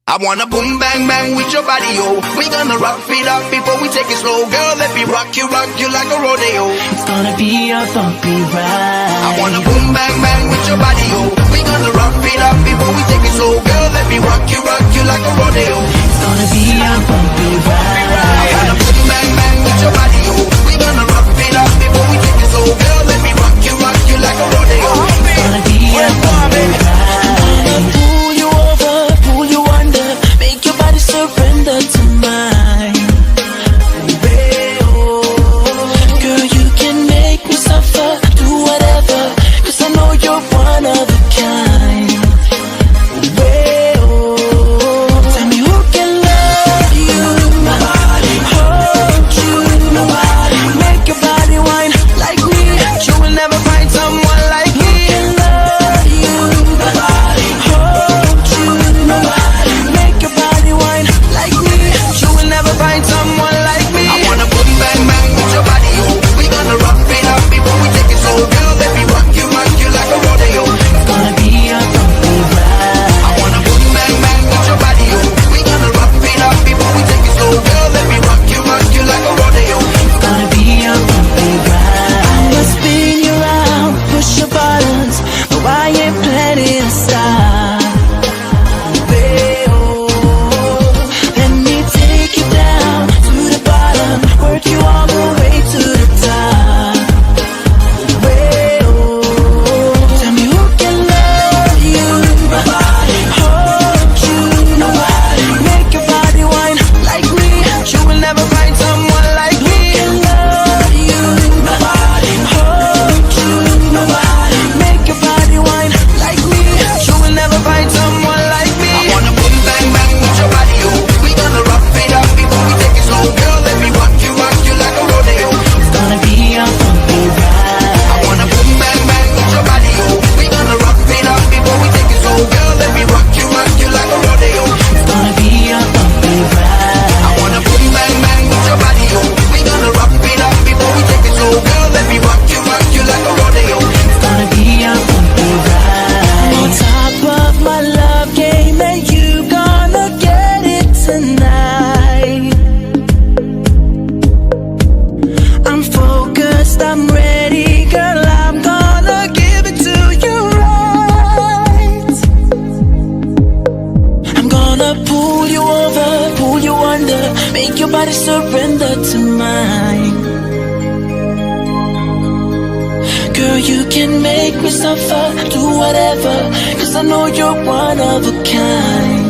I wanna boom bang bang with your body, yo. We gonna rock it up before we take it slow. Girl, let me rock you like a rodeo. It's gonna be a bumpy ride. I wanna boom bang bang with your body, yo. We gonna rock it up before we take it slow. Girl, let me rock you like a rodeo. It's gonna be a bumpy ride. I wanna boom bang bang with your body, yo. We gonna rock it up before we take it slow. Girl, let me rock you like a rodeo. It's gonna be a bumpy ride. Pull you over, pull you under, make your body surrender to mine. Girl, you can make me suffer, do whatever, 'cause I know you're one of a kind. Tell me who can love you, nobody, hold you, nobody, make your body whine like me. You will never find someone like me. Who can love you, nobody, hold you, nobody, make your body whine like me. You will never find someone like me. I wanna boom bang bang with your body, yo. We gonna rock it up before we take it slow. Girl, let me rock you like a rodeo. It's gonna be a bumpy ride. I wanna boom bang bang with your body, yo. We gonna rock it up before we take it slow. Girl, let me rock you like a rodeo. It's gonna be a bumpy ride. I'ma spin you around, push your buttons, but I ain't planning to stop. Let me take you down to the bottom, work you all the way to the top. Tell me who can love you, nobody, hold you, nobody, make your body whine like me. You will never find someone like me. Who can love you, nobody, hold you, nobody, make your body whine like me. You will never find someone like me. I wanna boom bang bang with your body, yo. We gonna rock it up before we take it slow. Girl, let me rock you like a rodeo. It's gonna be a bumpy ride. I wanna boom bang bang with your body, yo. We gonna rock it up before we take it slow. Girl, let me rock you like a rodeo. It's gonna be a bumpy ride. I wanna boom bang bang with your body, yo. We gonna rock it up before we take it slow. Girl, let me rock you like a rodeo. It's gonna be a bumpy ride. On top of my love game, and you gonna get it tonight. I'm focused, I'm ready, girl, I'm gonna give it to you right. I'm gonna pull you over, pull you under, make your body surrender to mine. Girl, you can make me suffer, do whatever, 'cause I know you're one of a kind.